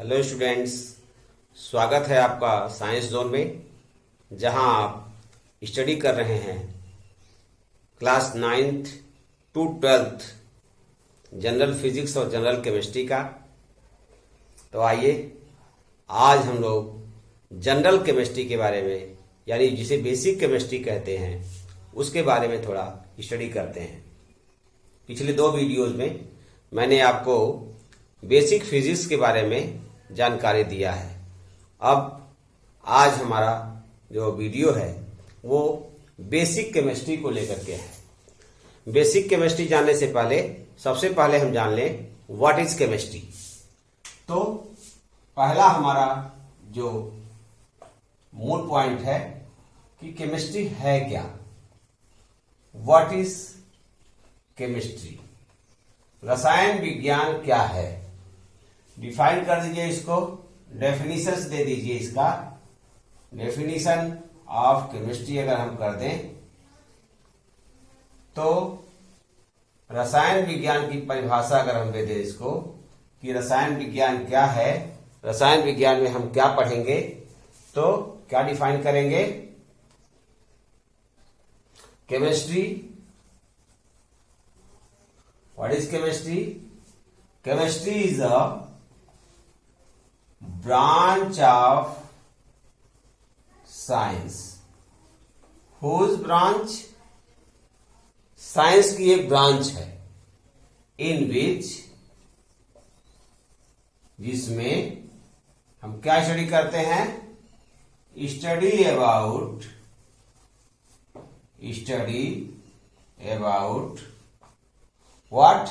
Hello students, स्वागत है आपका साइंस जोन में, जहां आप स्टडी कर रहे हैं class 9th to 12th general physics और जनरल केमिस्ट्री का। तो आइए आज हम लोग जनरल केमिस्ट्री के बारे में, यानी जिसे बेसिक केमिस्ट्री कहते हैं, उसके बारे में थोड़ा स्टडी करते हैं। पिछले 2 वीडियोज में मैंने आपको बेसिक फिजिक्स के बारे में जानकारी दिया है। अब आज हमारा जो वीडियो है वो बेसिक केमिस्ट्री को लेकर के है। बेसिक केमिस्ट्री जानने से पहले सबसे पहले हम जान लें व्हाट इज केमिस्ट्री। तो पहला हमारा जो मूल पॉइंट है कि केमिस्ट्री है क्या, व्हाट इज केमिस्ट्री, रसायन विज्ञान क्या है। डिफाइन कर दीजिए इसको, डेफिनेशंस दे दीजिए। इसका डेफिनेशन ऑफ केमिस्ट्री अगर हम कर दें तो रसायन विज्ञान की परिभाषा अगर हम दे दें इसको कि रसायन विज्ञान क्या है, रसायन विज्ञान में हम क्या पढ़ेंगे, तो क्या डिफाइन करेंगे। Chemistry, what is chemistry? Chemistry is a branch of science. whose branch? Science की एक ब्रांच है, in which, जिसमें हम क्या स्टडी करते हैं, study about what?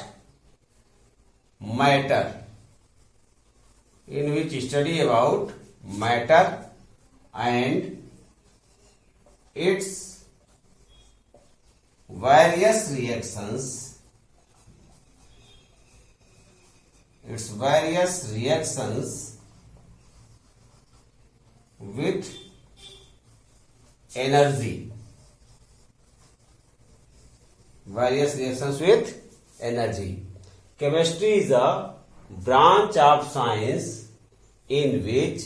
Matter, in which study about matter and its various reactions, with energy, Chemistry is a branch of science in which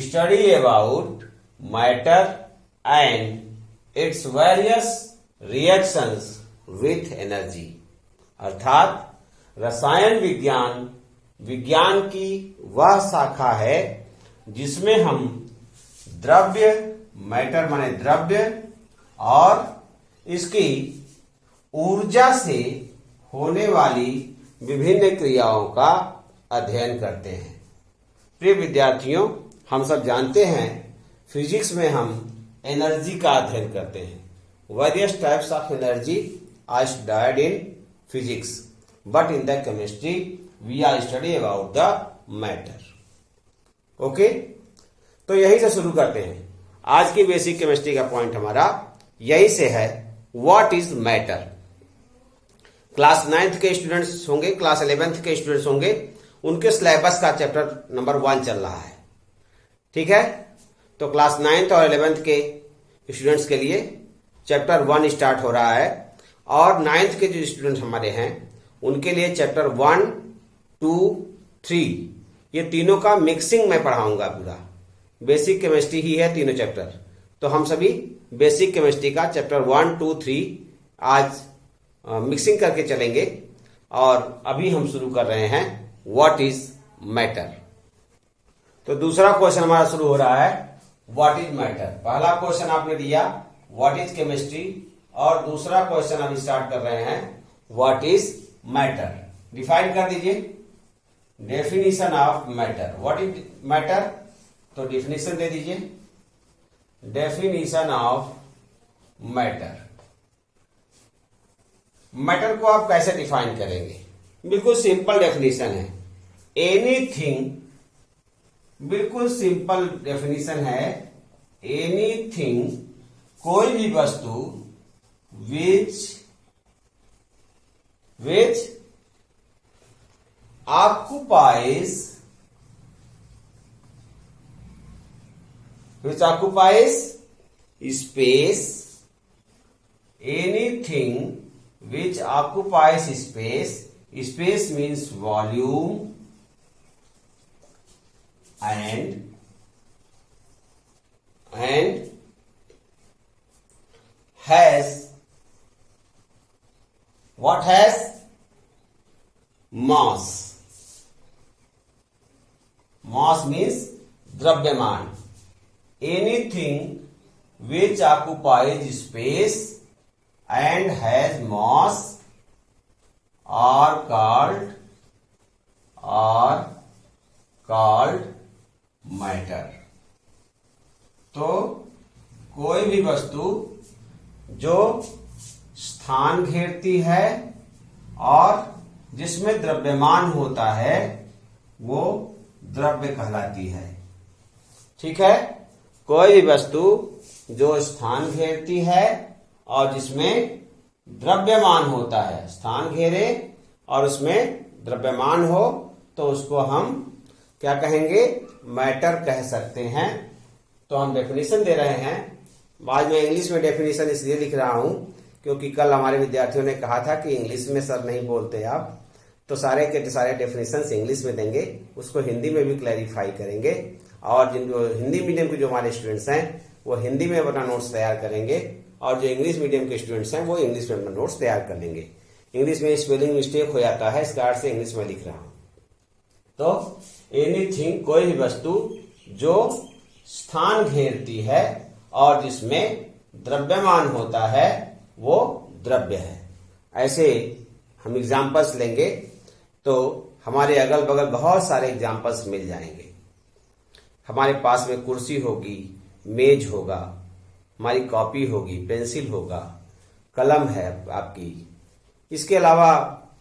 study about matter and its various reactions with energy. अर्थात रसायन विज्ञान की वह शाखा है जिसमें हम द्रव्य, मैटर माने द्रव्य, और इसकी ऊर्जा से होने वाली विभिन्न क्रियाओं का अध्ययन करते हैं। प्रिय विद्यार्थियों, हम सब जानते हैं फिजिक्स में हम एनर्जी का अध्ययन करते हैं। Various types of energy are studied in physics, but in the chemistry we are study about the matter. Okay, तो यही से शुरू करते हैं। आज की बेसिक केमिस्ट्री का पॉइंट हमारा यही से है, what is matter. Class 9th के स्टूडेंट्स होंगे, क्लास 11th के स्टूडेंट्स होंगे, उनके सिलेबस का चैप्टर नंबर 1 चल रहा है। ठीक है, तो क्लास 9th और 11th के स्टूडेंट्स के लिए चैप्टर 1 स्टार्ट हो रहा है, और 9th के जो स्टूडेंट्स हमारे हैं उनके लिए चैप्टर 1, 2, 3 ये तीनों का मिक्सिंग मैं पढ़ाऊंगा। पूरा बेसिक केमिस्ट्री ही है तीनों चैप्टर, तो हम सभी बेसिक केमिस्ट्री का चैप्टर 1, 2, 3 आज मिक्सिंग करके चलेंगे। और अभी हम शुरू कर रहे हैं व्हाट इज मैटर। तो दूसरा क्वेश्चन हमारा शुरू हो रहा है, व्हाट इज मैटर। पहला क्वेश्चन आपने दिया व्हाट इज केमिस्ट्री, और दूसरा क्वेश्चन हम स्टार्ट कर रहे हैं व्हाट इज मैटर। डिफाइन कर दीजिए, definition of matter. What is matter, तो डेफिनेशन दे दीजिए। डेफिनेशन ऑफ मैटर, मैटर को आप कैसे डिफाइन करेंगे? बिल्कुल सिंपल डेफिनेशन है, एनीथिंग, बिल्कुल सिंपल डेफिनेशन है, एनीथिंग, कोई भी वस्तु विच occupies space, anything which occupies space means volume, and has what has mass. Mass means द्रव्यमान. Anything which occupies space and has mass are called matter. तो कोई भी वस्तु जो स्थान घेरती है और जिसमें द्रव्यमान होता है वो द्रव्य कहलाती है. ठीक है. कोई भी वस्तु जो स्थान घेरती है और जिसमें द्रव्यमान होता है, स्थान घेरे और उसमें द्रव्यमान हो, तो उसको हम क्या कहेंगे? मैटर कह सकते हैं. तो हम डेफिनेशन दे रहे हैं. बाद में इंग्लिश में डेफिनेशन इसलिए लिख रहा हूं क्योंकि कल हमारे विद्यार्थियों ने कहा था कि इंग्लिश में सर नहीं बोलते आप, तो सारे के सारे डेफिनेशन इंग्लिश में देंगे, उसको हिंदी में भी क्लैरिफाई करेंगे. और जिन जो हिंदी मीडियम के जो हमारे स्टूडेंट्स हैं वो हिंदी में अपना नोट्स तैयार करेंगे और जो इंग्लिश मीडियम के स्टूडेंट्स हैं वो इंग्लिश में अपना नोट्स तैयार कर लेंगे. इंग्लिश में स्पेलिंग मिस्टेक हो जाता है, इस कारण से इंग्लिश में लिख रहा हूं. तो एनीथिंग कोई भी वस्तु जो स्थान घेरती है और जिसमें द्रव्यमान होता है वो द्रव्य है. ऐसे हम एग्जाम्पल्स लेंगे तो हमारे अगल बगल बहुत सारे एग्जाम्पल्स मिल जाएंगे. हमारे पास में कुर्सी होगी, मेज होगा, हमारी कॉपी होगी, पेंसिल होगा, कलम है आपकी, इसके अलावा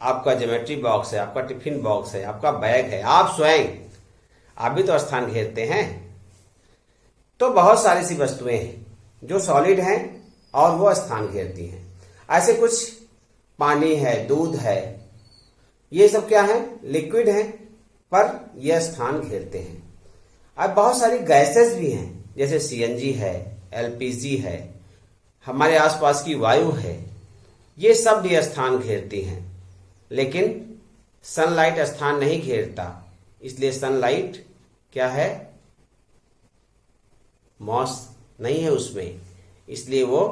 आपका ज्योमेट्री बॉक्स है, आपका टिफिन बॉक्स है, आपका बैग है, आप स्वयं आप भी तो स्थान घेरते हैं. तो बहुत सारी सी वस्तुएं हैं जो सॉलिड हैं और वो स्थान घेरती हैं. ऐसे कुछ पानी है, दूध है, ये सब क्या है? लिक्विड है, पर यह स्थान घेरते हैं. अब बहुत सारी गैसेस भी हैं, जैसे सीएनजी है, एलपीजी है, हमारे आसपास की वायु है, ये सब भी स्थान घेरती हैं. लेकिन सनलाइट स्थान नहीं घेरता, इसलिए सनलाइट क्या है? मॉस नहीं है उसमें, इसलिए वो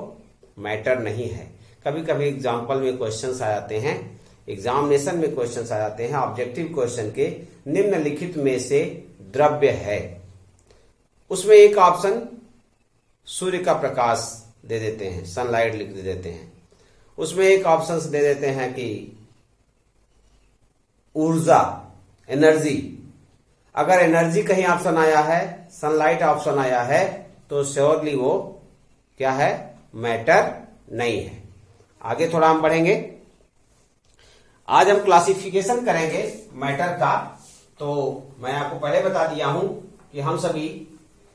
मैटर नहीं है. कभी कभी एग्जाम्पल में क्वेश्चंस आ जाते हैं, एग्जामिनेशन में क्वेश्चंस आ जाते हैं ऑब्जेक्टिव क्वेश्चन के, निम्नलिखित में से द्रव्य है. उसमें एक ऑप्शन सूर्य का प्रकाश दे देते हैं, सनलाइट लिख देते हैं. उसमें एक ऑप्शन दे देते हैं कि ऊर्जा, एनर्जी. अगर एनर्जी कहीं ऑप्शन आया है, सनलाइट ऑप्शन आया है, तो श्योरली वो क्या है? मैटर नहीं है. आगे थोड़ा हम बढ़ेंगे. आज हम क्लासिफिकेशन करेंगे मैटर का. तो मैं आपको पहले बता दिया हूं कि हम सभी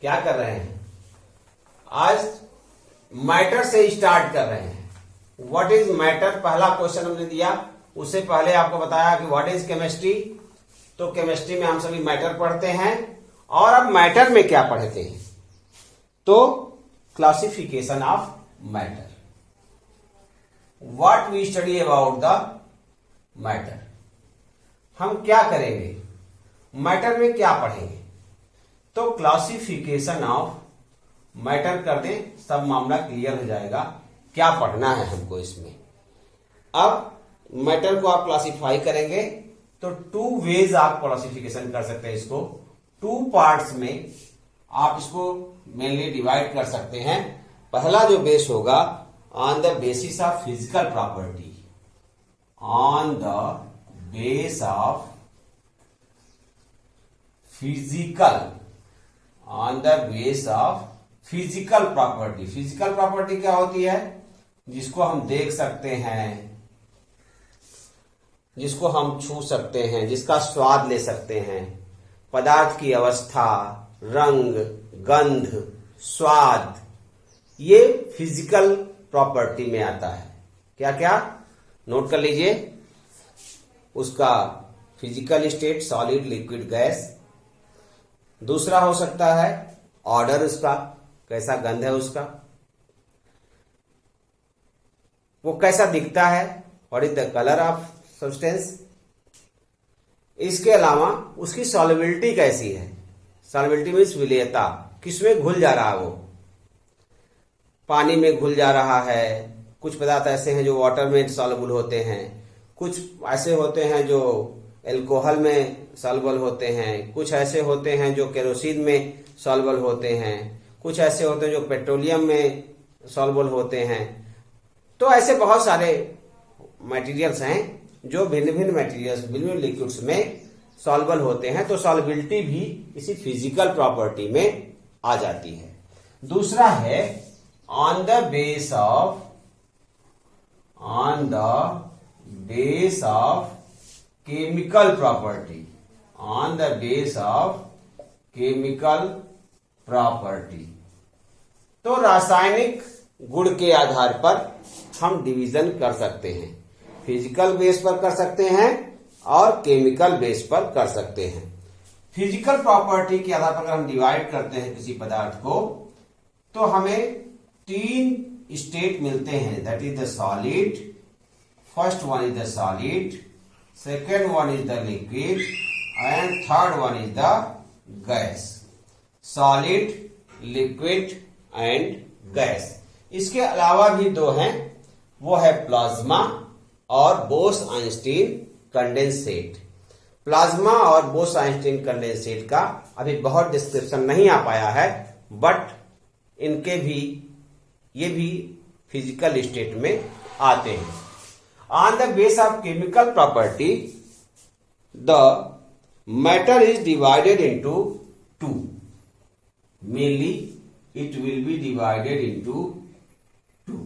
क्या कर रहे हैं, आज मैटर से स्टार्ट कर रहे हैं. व्हाट इज मैटर पहला क्वेश्चन हमने दिया. उससे पहले आपको बताया कि व्हाट इज केमिस्ट्री. तो केमिस्ट्री में हम सभी मैटर पढ़ते हैं. और अब मैटर में क्या पढ़ते हैं? तो classification of matter. What we study about the matter. हम क्या करेंगे, मैटर में क्या पढ़ेंगे? तो क्लासिफिकेशन ऑफ मैटर कर दें, सब मामला क्लियर हो जाएगा क्या पढ़ना है हमको इसमें. अब मैटर को आप क्लासिफाई करेंगे तो टू वेज आप क्लासिफिकेशन कर सकते हैं. इसको टू पार्ट्स में आप इसको मेनली डिवाइड कर सकते हैं. पहला जो बेस होगा on the basis of physical property, on the base of physical, on the base of physical property. Physical property क्या होती है? जिसको हम देख सकते हैं, जिसको हम छू सकते हैं, जिसका स्वाद ले सकते हैं. पदार्थ की अवस्था, रंग, गंध, स्वाद, ये फिजिकल प्रॉपर्टी में आता है. क्या क्या? नोट कर लीजिए. उसका physical state, solid, liquid, gas. दूसरा हो सकता है ऑर्डर, उसका कैसा गंध है, उसका वो कैसा दिखता है, what is the colour of substance. इसके अलावा उसकी सॉल्युबिलिटी कैसी है, सॉल्युबिलिटी मीन्स विलेयता, किसमें घुल जा रहा है वो, पानी में घुल जा रहा है। कुछ पदार्थ ऐसे हैं जो वाटर में सॉल्युबल होते हैं, कुछ ऐसे होते हैं जो एल्कोहल में सॉल्युबल होते हैं, कुछ ऐसे होते हैं जो केरोसिन में सॉल्युबल होते हैं, कुछ ऐसे होते हैं जो पेट्रोलियम में सॉल्युबल होते हैं। तो ऐसे बहुत सारे मटेरियल्स हैं जो भिन्न भिन्न मटेरियल्स, भिन्न भिन्न लिक्विड्स में सॉल्युबल होते हैं। तो सॉल्युबिलिटी भी इसी फिजिकल प्रॉपर्टी में आ जाती है। दूसरा है on the base of chemical property, on the base of chemical property. तो रासायनिक गुण के आधार पर हम डिवीजन कर सकते हैं, फिजिकल बेस पर कर सकते हैं और केमिकल बेस पर कर सकते हैं। फिजिकल प्रॉपर्टी के आधार पर अगर हम डिवाइड करते हैं किसी पदार्थ को, तो हमें 3 स्टेट मिलते हैं, that is the solid, first one is the solid, second one is the liquid and third one is the gas. Solid, liquid and gas. इसके अलावा भी 2 हैं, वो है प्लाज्मा और बोस-आइंस्टीन कंडेंसेट। प्लाज्मा और बोस-आइंस्टीन कंडेंसेट का अभी बहुत डिस्क्रिप्शन नहीं आ पाया है, बट इनके भी, ये भी फिजिकल स्टेट में आते हैं। On the base of chemical property the matter is divided into 2, mainly it will be divided into 2।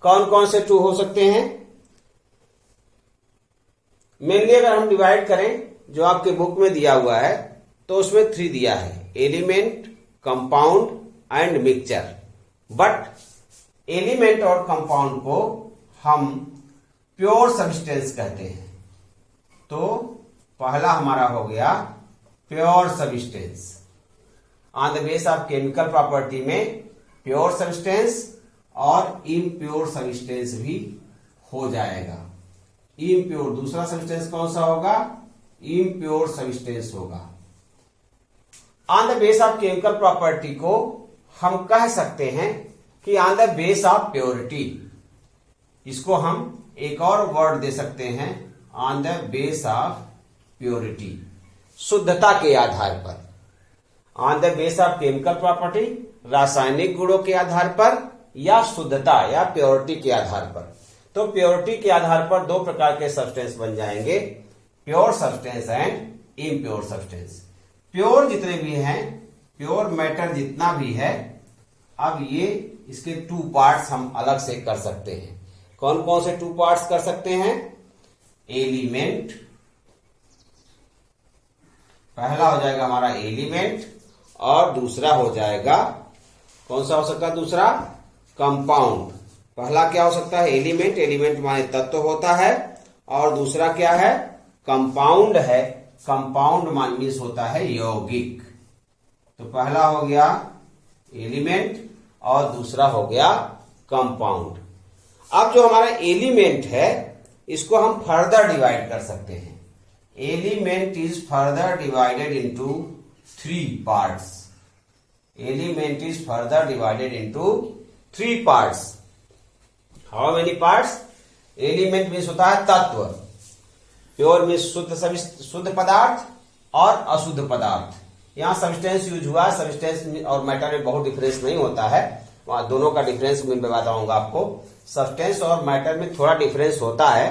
कौन कौन से 2 हो सकते हैं? मेनली अगर हम डिवाइड करें, जो आपके बुक में दिया हुआ है, तो उसमें 3 दिया है, element, compound and mixture. But element और कंपाउंड को हम प्योर सब्सटेंस कहते हैं। तो पहला हमारा हो गया pure substance. On the base of chemical property में प्योर सब्सटेंस और इम्प्योर सब्सटेंस भी हो जाएगा। इम्प्योर, दूसरा सब्सटेंस कौन सा होगा? इम्प्योर सब्सटेंस होगा। On the base of chemical property को हम कह सकते हैं कि on the base of purity. इसको हम एक और वर्ड दे सकते हैं, on the base of purity, शुद्धता के आधार पर। On the base of chemical property, रासायनिक गुणों के आधार पर या शुद्धता या प्योरिटी के आधार पर। तो प्योरिटी के आधार पर 2 प्रकार के सब्सटेंस बन जाएंगे, pure substance and impure substance. Pure जितने भी हैं, प्योर मैटर जितना भी है, अब ये इसके 2 पार्ट्स हम अलग से कर सकते हैं। कौन कौन से 2 पार्ट्स कर सकते हैं? एलिमेंट, पहला हो जाएगा हमारा एलिमेंट, और दूसरा हो जाएगा, कौन सा हो सकता है दूसरा? कंपाउंड। पहला क्या हो सकता है? एलिमेंट, एलिमेंट माने तत्व होता है, और दूसरा क्या है? कंपाउंड है। कंपाउंड मीन्स होता है यौगिक। तो पहला हो गया एलिमेंट और दूसरा हो गया कंपाउंड। अब जो हमारा एलिमेंट है, इसको हम फर्दर डिवाइड कर सकते हैं। Element is further divided into 3 parts. Element is further divided into 3 parts. How many parts? Element means होता है तत्व, प्योर मीन्स शुद्ध पदार्थ और अशुद्ध पदार्थ। यहां सब्सटेंस यूज हुआ, सब्सटेंस और मैटर में बहुत डिफरेंस नहीं होता है, वहां दोनों का डिफरेंस मैं बताऊंगा आपको। सब्सटेंस और मैटर में थोड़ा डिफरेंस होता है,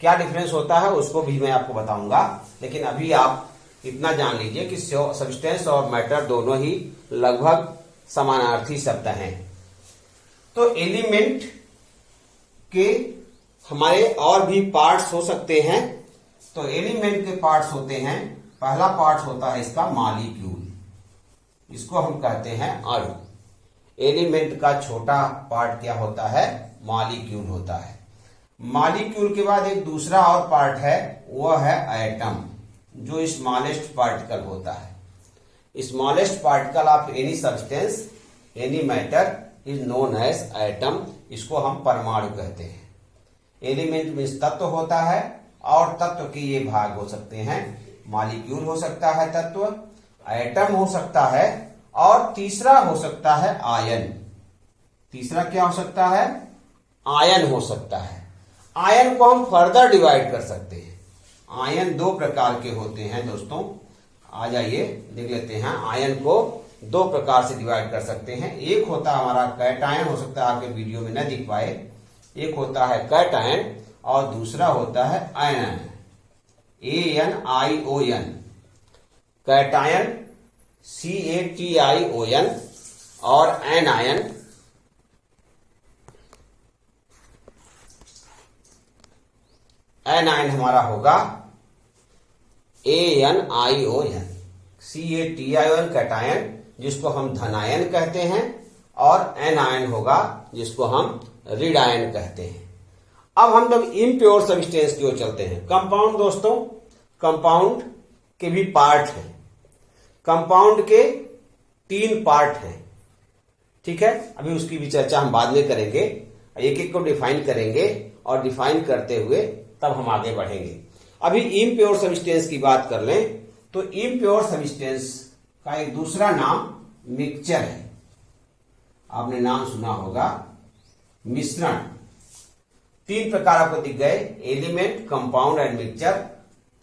क्या डिफरेंस होता है उसको भी मैं आपको बताऊंगा, लेकिन अभी आप इतना जान लीजिए कि सब्सटेंस और मैटर दोनों ही लगभग समानार्थी शब्द हैं। तो एलिमेंट के हमारे और भी पार्ट्स हो सकते हैं। तो एलिमेंट के पार्ट्स होते हैं, पहला पार्ट होता है इसका मॉलिक्यूल, इसको हम कहते हैं अणु। एलिमेंट का छोटा पार्ट क्या होता है? मॉलिक्यूल होता है। मॉलिक्यूल के बाद एक दूसरा और पार्ट है, वह है एटम, जो स्मॉलेस्ट पार्टिकल होता है। Smallest particle of any substance, any matter is known as atom. इसको हम परमाणु कहते हैं। एलिमेंट मीन्स तत्व होता है, और तत्व के ये भाग हो सकते हैं मॉलिक्यूल हो सकता है तत्व, एटम हो सकता है, और तीसरा हो सकता है आयन। तीसरा क्या हो सकता है? आयन हो सकता है। आयन को हम फर्दर डिवाइड कर सकते हैं। आयन दो प्रकार के होते हैं दोस्तों, आ जाइए देख लेते हैं। आयन को दो प्रकार से डिवाइड कर सकते हैं। एक होता है हमारा कैटायन, हो सकता है आपके वीडियो में न दिख पाए। एक होता है कैटायन और दूसरा होता है आयन, ANION। कैटायन CATION और एनायन हमारा होगा ANION। CATION कैटायन जिसको हम धनायन कहते हैं, और एनायन होगा जिसको हम ऋणायन कहते हैं। अब हम लोग इम्प्योर सब्सटेंस की ओर चलते हैं। कंपाउंड दोस्तों, कंपाउंड के भी पार्ट हैं। कंपाउंड के 3 पार्ट हैं, ठीक है। अभी उसकी भी चर्चा हम बाद में करेंगे, एक एक को डिफाइन करेंगे और डिफाइन करते हुए तब हम आगे बढ़ेंगे। अभी इम्प्योर सब्सटेंस की बात कर लें तो इम्प्योर सब्सटेंस का एक दूसरा नाम मिक्सचर है। आपने नाम सुना होगा मिश्रण। 3 प्रकार आपको दिख गए, एलिमेंट, कंपाउंड एंड मिक्सचर।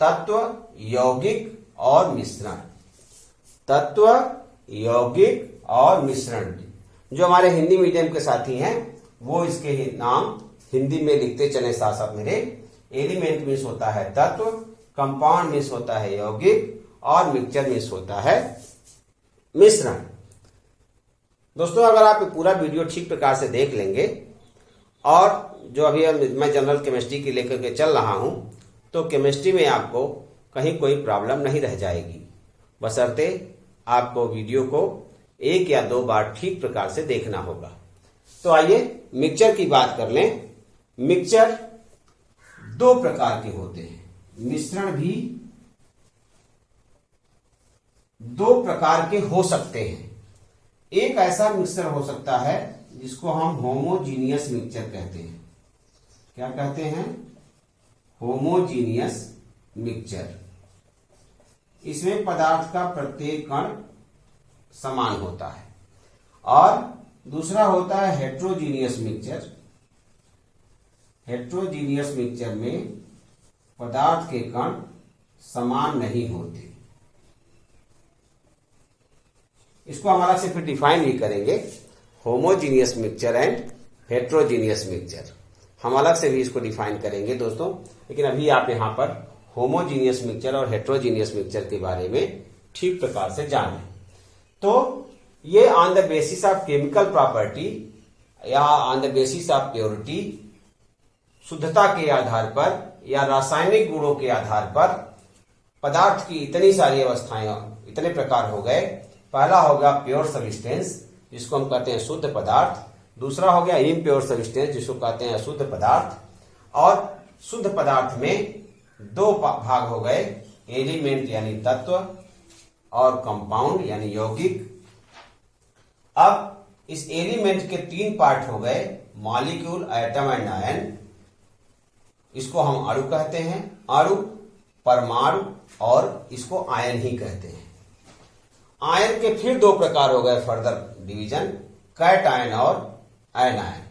तत्व, यौगिक और मिश्रण। तत्व, यौगिक और मिश्रण। जो हमारे हिंदी मीडियम के साथी हैं वो इसके नाम हिंदी में लिखते चले साथ साथ मेरे। एलिमेंट मीन्स होता है तत्व, कंपाउंड मीन्स होता है यौगिक, और मिक्सचर मीन्स होता है मिश्रण। दोस्तों अगर आप पूरा वीडियो ठीक प्रकार से देख लेंगे, और जो अभी मैं जनरल केमिस्ट्री की लेकर के चल रहा हूं, तो केमिस्ट्री में आपको कहीं कोई प्रॉब्लम नहीं रह जाएगी, बशर्ते आपको वीडियो को 1 या 2 बार ठीक प्रकार से देखना होगा। तो आइए मिक्सचर की बात कर लें। मिक्सचर 2 प्रकार के होते हैं। मिश्रण भी 2 प्रकार के हो सकते हैं। एक ऐसा मिक्सचर हो सकता है जिसको हम होमोजीनियस मिक्सचर कहते हैं। क्या कहते हैं? Homogeneous mixture. इसमें पदार्थ का प्रत्येक कण समान होता है। और दूसरा होता है हेट्रोजीनियस मिक्सचर। हेट्रोजीनियस मिक्सचर में पदार्थ के कण समान नहीं होते। इसको हम अलग से फिर डिफाइन भी करेंगे, homogeneous mixture and heterogeneous mixture. हम अलग से भी इसको डिफाइन करेंगे दोस्तों, लेकिन अभी आप यहां पर होमोजीनियस मिक्सचर और हेट्रोजीनियस मिक्सचर के बारे में ठीक प्रकार से जान लें। तो ये on the basis of chemical property या on the basis of purity, शुद्धता के आधार पर या रासायनिक गुणों के आधार पर पदार्थ की इतनी सारी अवस्थाएं, इतने प्रकार हो गए। पहला होगा प्योर सब्सटेंस जिसको हम कहते हैं शुद्ध पदार्थ। दूसरा हो गया इम्प्योर सब्सटेंस जिसको कहते हैं अशुद्ध पदार्थ। और शुद्ध पदार्थ में 2 भाग हो गए, एलिमेंट यानी तत्व और कंपाउंड यानी यौगिक। अब इस एलिमेंट के 3 पार्ट हो गए, मॉलिक्यूल, एटम एंड आयन। इसको हम अणु कहते हैं, अणु, परमाणु, और इसको आयन ही कहते हैं। आयन के फिर 2 प्रकार हो गए फर्दर डिवीजन, कैटायन और एनायन।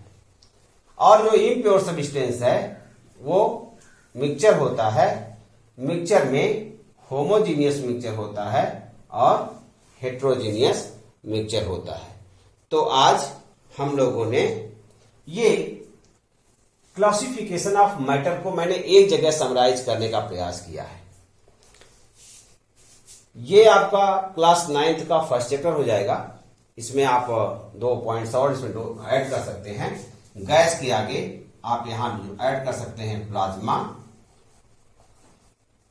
और जो इम्प्योर सब्सटेंस है वो मिक्सचर होता है। मिक्सचर में होमोजीनियस मिक्सचर होता है और हेट्रोजीनियस मिक्सचर होता है। तो आज हम लोगों ने ये क्लासिफिकेशन ऑफ मैटर को मैंने एक जगह समराइज करने का प्रयास किया है। ये आपका क्लास 9th का फर्स्ट चैप्टर हो जाएगा। इसमें आप 2 पॉइंट्स और इसमें ऐड कर सकते हैं। गैस के आगे आप यहां ऐड कर सकते हैं प्लाज्मा,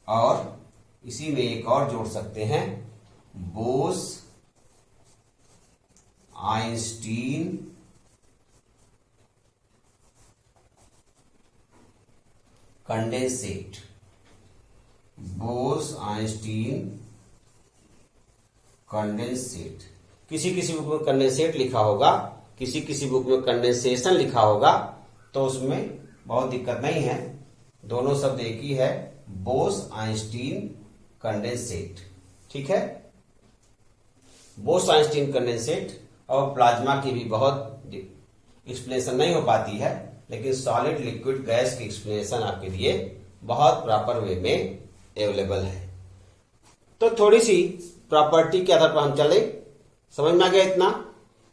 और इसी में एक और जोड़ सकते हैं Bose Einstein condensate. Bose Einstein condensate. किसी किसी बुक में कंडेंसेट लिखा होगा, किसी किसी बुक में कंडेंसेशन लिखा होगा, तो उसमें बहुत दिक्कत नहीं है, दोनों शब्द एक ही है, बोस आइंस्टीन कंडेंसेट। ठीक है, बोस-आइंस्टीन कंडेंसेट और प्लाज्मा की भी बहुत एक्सप्लेनेशन नहीं हो पाती है, लेकिन सॉलिड लिक्विड गैस की एक्सप्लेनेशन आपके लिए बहुत प्रॉपर वे में अवेलेबल है। तो थोड़ी सी प्रॉपर्टी के आधार पर हम चले। समझ में आ गया इतना?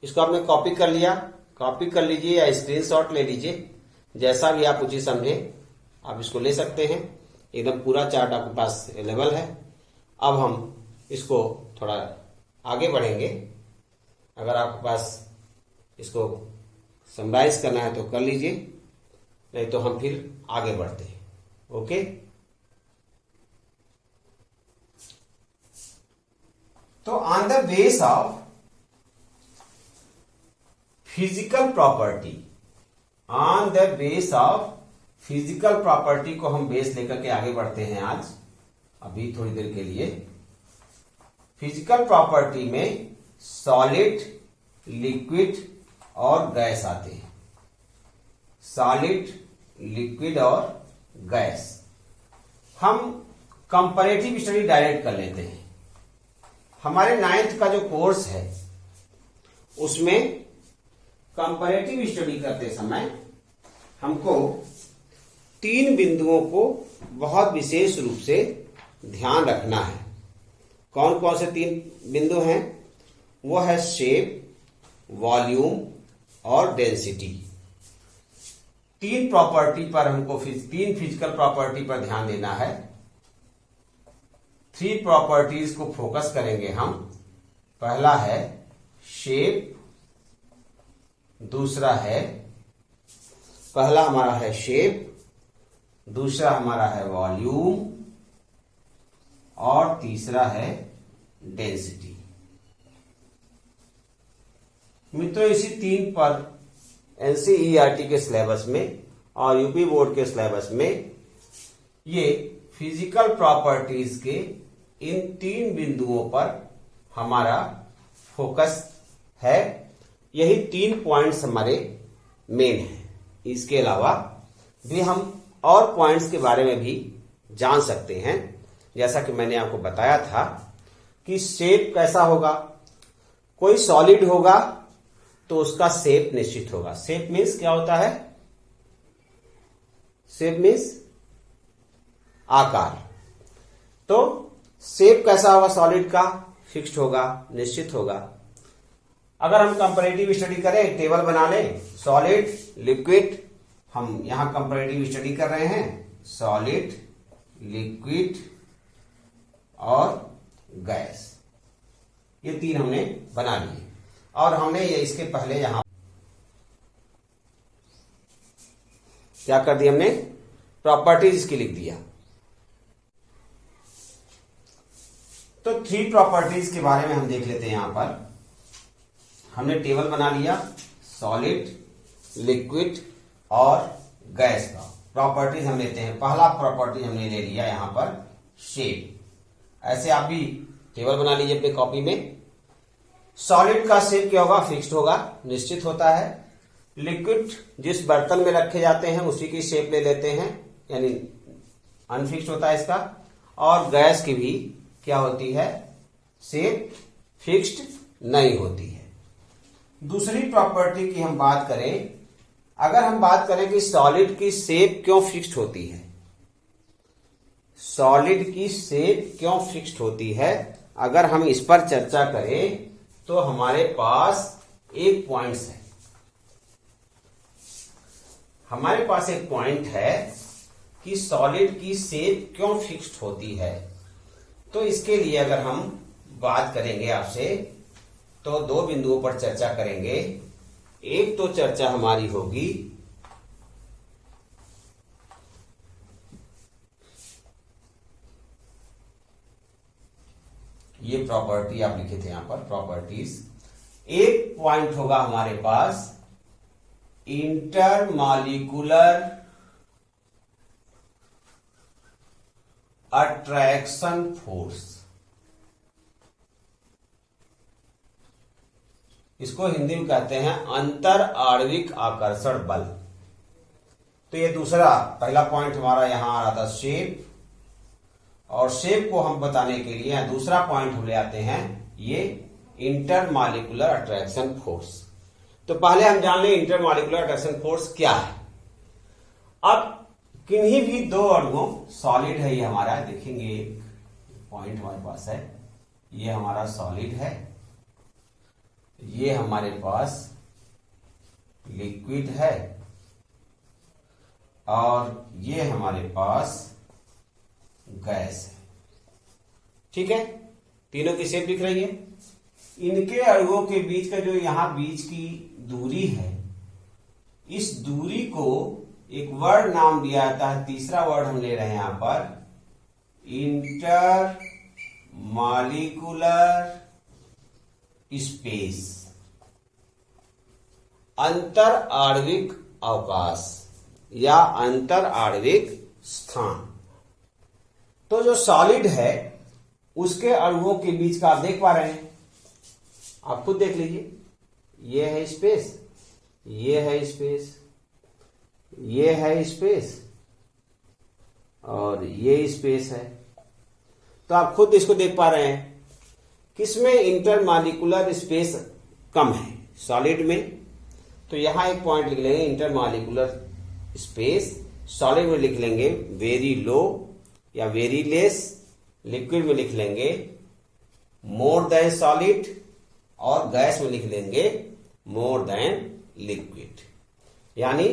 इसको आपने कॉपी कर लिया, कॉपी कर लीजिए या स्क्रीनशॉट ले लीजिए, जैसा भी आप उचित समझे आप इसको ले सकते हैं। एकदम पूरा चार्ट आपके पास अवेलेबल है। अब हम इसको थोड़ा आगे बढ़ेंगे। अगर आपके पास इसको समराइज करना है तो कर लीजिए, नहीं तो हम फिर आगे बढ़ते हैं। ओके, तो on the base of physical property, on the base of physical property को हम बेस लेकर के आगे बढ़ते हैं आज, अभी थोड़ी देर के लिए। फिजिकल प्रॉपर्टी में सॉलिड, लिक्विड और गैस आते हैं। सॉलिड, लिक्विड और गैस। हम कंपैरेटिव स्टडी डायरेक्ट कर लेते हैं। हमारे 9th का जो कोर्स है उसमें कंपैरेटिव स्टडी करते समय हमको 3 बिंदुओं को बहुत विशेष रूप से ध्यान रखना है। कौन कौन से 3 बिंदु हैं? वो है शेप, वॉल्यूम और डेंसिटी। 3 प्रॉपर्टी पर हमको 3 फिजिकल प्रॉपर्टी पर ध्यान देना है। 3 प्रॉपर्टीज को फोकस करेंगे हम। पहला है शेप, दूसरा है, पहला हमारा है शेप, दूसरा हमारा है वॉल्यूम और तीसरा है डेंसिटी। मित्रों, इसी 3 पर एनसीईआरटी के सिलेबस में और यूपी बोर्ड के सिलेबस में ये फिजिकल प्रॉपर्टीज के इन 3 बिंदुओं पर हमारा फोकस है। यही 3 पॉइंट्स हमारे मेन हैं। इसके अलावा भी हम और पॉइंट्स के बारे में भी जान सकते हैं। जैसा कि मैंने आपको बताया था कि शेप कैसा होगा। कोई सॉलिड होगा तो उसका शेप निश्चित होगा। शेप मीन्स क्या होता है? शेप मीन्स आकार। तो शेप कैसा होगा सॉलिड का? फिक्स्ड होगा, निश्चित होगा। अगर हम कंपैरेटिव स्टडी करें, टेबल बना लें, सॉलिड, लिक्विड, हम यहां कंपैरेटिव स्टडी कर रहे हैं, सॉलिड, लिक्विड और गैस, ये 3 हमने बना लिए। और हमने ये इसके पहले यहां क्या कर दिया? हमने प्रॉपर्टीज इसकी लिख दिया। तो 3 प्रॉपर्टीज के बारे में हम देख लेते हैं। यहां पर हमने टेबल बना लिया सॉलिड, लिक्विड और गैस का। प्रॉपर्टीज हम लेते हैं। पहला प्रॉपर्टी हमने ले लिया यहां पर शेप। ऐसे आप भी टेबल बना लीजिए अपनी कॉपी में। सॉलिड का शेप क्या होगा? फिक्स्ड होगा, निश्चित होता है। लिक्विड जिस बर्तन में रखे जाते हैं उसी की शेप ले लेते हैं, यानी अनफिक्स्ड होता है इसका। और गैस की भी क्या होती है? शेप फिक्स्ड नहीं होती है। दूसरी प्रॉपर्टी की हम बात करें, अगर हम बात करें कि सॉलिड की शेप क्यों फिक्स्ड होती है, सॉलिड की शेप क्यों फिक्स्ड होती है, अगर हम इस पर चर्चा करें तो हमारे पास एक पॉइंट्स है। हमारे पास एक पॉइंट है कि सॉलिड की शेप क्यों फिक्स्ड होती है। तो इसके लिए अगर हम बात करेंगे आपसे तो 2 बिंदुओं पर चर्चा करेंगे। एक तो चर्चा हमारी होगी ये प्रॉपर्टी आप लिखे थे यहां पर, प्रॉपर्टीज। एक पॉइंट होगा हमारे पास इंटरमॉलिक्यूलर अट्रैक्शन फोर्स। इसको हिंदी में कहते हैं अंतर आणविक आकर्षण बल। तो ये दूसरा, पहला पॉइंट हमारा यहां आ रहा था शेप, और शेप को हम बताने के लिए दूसरा पॉइंट हम ले आते हैं, ये इंटरमॉलिक्यूलर अट्रैक्शन फोर्स। तो पहले हम जान लें इंटरमॉलिक्यूलर अट्रैक्शन फोर्स क्या है। अब किन्हीं भी दो अणुओं, सॉलिड है ये हमारा, देखेंगे एक पॉइंट हमारे पास है, ये हमारा सॉलिड है, ये हमारे पास लिक्विड है, और ये हमारे पास गैस है। ठीक है, तीनों की शेप दिख रही है। इनके अणुओं के बीच का जो यहां बीच की दूरी है, इस दूरी को एक वर्ड नाम दिया जाता है, तीसरा वर्ड हम ले रहे हैं यहां पर, इंटर मॉलिक्यूलर स्पेस, अंतर आणविक अवकाश या अंतर आणविक स्थान। तो जो सॉलिड है उसके अणुओं के बीच का आप देख पा रहे हैं, आप खुद देख लीजिए, ये है स्पेस, ये है स्पेस, ये है स्पेस, और ये स्पेस है। तो आप खुद इसको देख पा रहे हैं, किसमें इंटरमॉलिक्यूलर स्पेस कम है, सॉलिड में। तो यहां एक पॉइंट लिख लेंगे, इंटरमॉलिक्यूलर स्पेस, सॉलिड में लिख लेंगे वेरी लो या वेरी लेस, लिक्विड में लिख लेंगे मोर देन सॉलिड, और गैस में लिख लेंगे मोर देन लिक्विड। यानी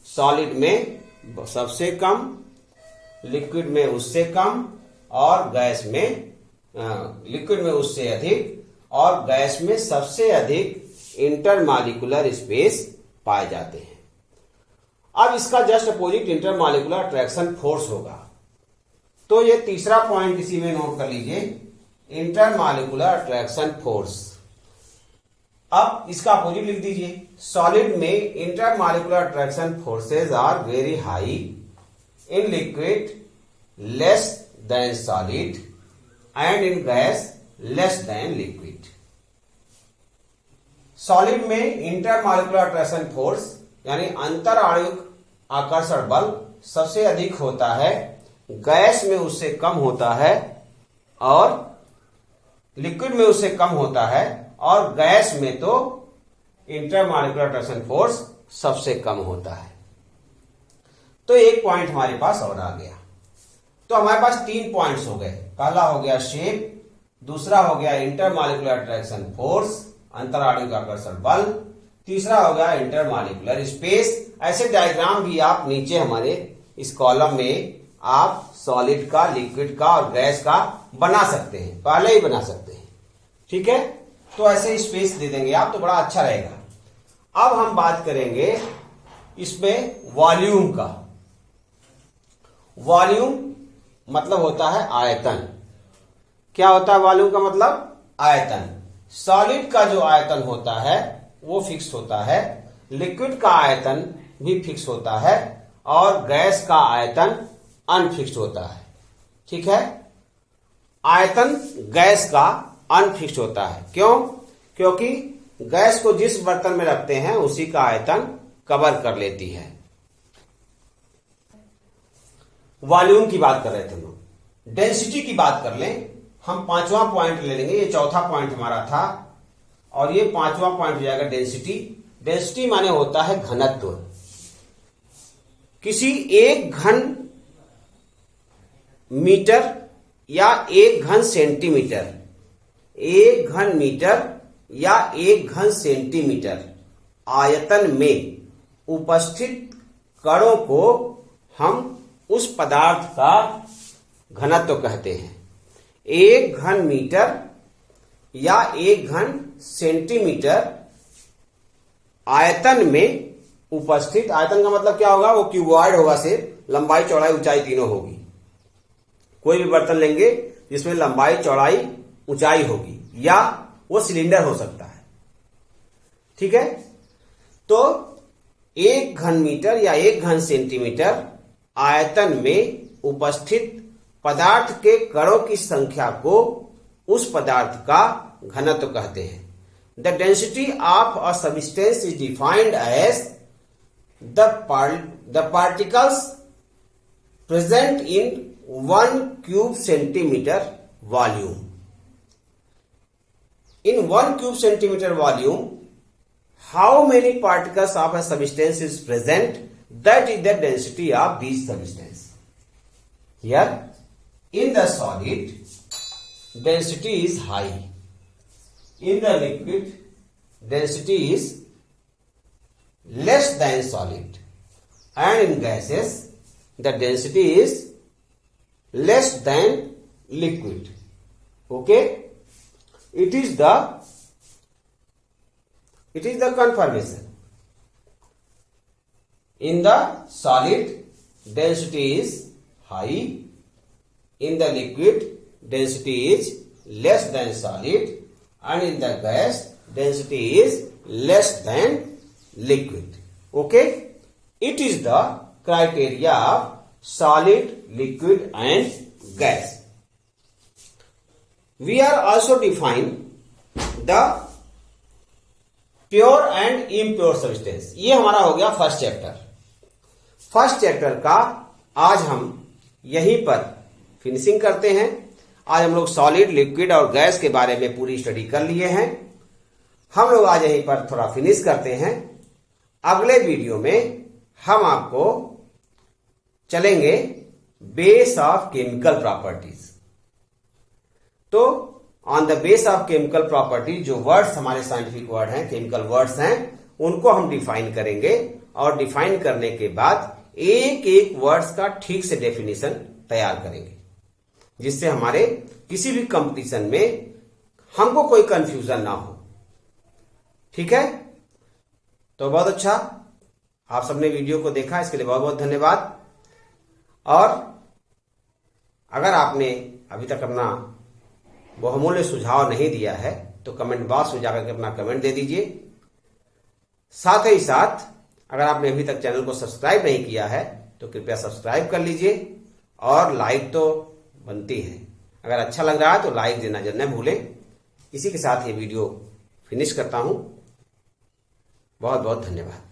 सॉलिड में सबसे कम, लिक्विड में उससे कम, और गैस में लिक्विड में उससे अधिक, और गैस में सबसे अधिक इंटरमॉलिक्यूलर स्पेस पाए जाते हैं। अब इसका just opposite intermolecular attraction force होगा। तो ये तीसरा पॉइंट इसी में नोट कर लीजिए, इंटरमॉलिक्यूलर अट्रैक्शन फोर्स। अब इसका अपोजिट लिख दीजिए, सॉलिड में intermolecular attraction forces are very high, in liquid less than solid, and in gas less than liquid. Solid में इंटरमॉलिक्यूलर अट्रैक्शन फोर्स यानी अंतर आणविक आकर्षण बल सबसे अधिक होता है, गैस में उससे कम होता है, और लिक्विड में उससे कम होता है, और गैस में तो इंटरमॉलिक्यूलर अट्रैक्शन फोर्स सबसे कम होता है। तो एक पॉइंट हमारे पास और आ गया। तो हमारे पास 3 पॉइंट्स हो गए, पहला हो गया शेप, दूसरा हो गया इंटरमॉलिक्यूलर अट्रैक्शन फोर्स, अंतर आणविक आकर्षण बल, तीसरा हो गया इंटरमॉलिक्यूलर स्पेस। ऐसे डायग्राम भी आप नीचे हमारे इस कॉलम में आप सॉलिड का, लिक्विड का और गैस का बना सकते हैं, पहले ही बना सकते हैं। ठीक है, तो ऐसे स्पेस दे देंगे आप तो बड़ा अच्छा रहेगा। अब हम बात करेंगे इसमें वॉल्यूम का। वॉल्यूम मतलब होता है आयतन। क्या होता है वॉल्यूम का मतलब? आयतन। सॉलिड का जो आयतन होता है वो फिक्स होता है, लिक्विड का आयतन भी फिक्स होता है, और गैस का आयतन अनफिक्स्ड होता है। ठीक है, आयतन गैस का अनफिक्स्ड होता है। क्यों? क्योंकि गैस को जिस बर्तन में रखते हैं उसी का आयतन कवर कर लेती है। वॉल्यूम की बात कर रहे थे हम, डेंसिटी की बात कर लें। हम 5वां पॉइंट ले लेंगे, ये 4था पॉइंट हमारा था, और ये 5वां पॉइंट हो जाएगा डेंसिटी। डेंसिटी माने होता है घनत्व। किसी एक घन मीटर या एक घन सेंटीमीटर, एक घन मीटर या एक घन सेंटीमीटर आयतन में उपस्थित कणों को हम उस पदार्थ का घनत्व कहते हैं। एक घन मीटर या एक घन सेंटीमीटर आयतन में उपस्थित, आयतन का मतलब क्या होगा? वो क्यूबॉइड होगा, सिर्फ लंबाई चौड़ाई ऊंचाई तीनों होगी। कोई भी बर्तन लेंगे जिसमें लंबाई चौड़ाई ऊंचाई होगी, या वो सिलेंडर हो सकता है। ठीक है, तो एक घन मीटर या एक घन सेंटीमीटर आयतन में उपस्थित पदार्थ के कणों की संख्या को उस पदार्थ का घनत्व कहते हैं। The density of a substance is defined as the particles present in 1 cube centimeter volume. In 1 cube centimeter volume, how many particles of a substance is present? That is the density of this substance. Here, in the solid, density is high. In the liquid, density is less than solid. And in gases, the density is less than liquid. Okay? It is the confirmation. In the solid, density is high. In the liquid, density is less than solid. And in the gas, density is less than liquid. Okay? It is the criteria of solid, liquid and gas. We are also define the pure and impure substance. ये हमारा हो गया first chapter. First chapter का आज हम यहीं पर finishing करते हैं. आज हम लोग सॉलिड, लिक्विड और गैस के बारे में पूरी स्टडी कर लिए हैं. हम लोग आज यहीं पर थोड़ा फिनिश करते हैं. अगले वीडियो में हम आपको चलेंगे बेस ऑफ केमिकल प्रॉपर्टीज. तो on the base of chemical property, जो वर्ड्स हमारे साइंटिफिक वर्ड हैं, केमिकल वर्ड्स हैं, उनको हम डिफाइन करेंगे. और डिफाइन करने के बाद एक एक वर्ड्स का ठीक से डेफिनेशन तैयार करेंगे, जिससे हमारे किसी भी कंपटीशन में हमको कोई कंफ्यूजन ना हो. ठीक है? तो बहुत अच्छा, आप सबने वीडियो को देखा, इसके लिए बहुत बहुत धन्यवाद. और अगर आपने अभी तक अपना बहुमूल्य सुझाव नहीं दिया है तो कमेंट बॉक्स में जाकर के अपना कमेंट दे दीजिए. साथ ही साथ अगर आपने अभी तक चैनल को सब्सक्राइब नहीं किया है तो कृपया सब्सक्राइब कर लीजिए. और लाइक तो बनती है, अगर अच्छा लग रहा है तो लाइक देना जरूर न भूलें. इसी के साथ ये वीडियो फिनिश करता हूं. बहुत बहुत धन्यवाद.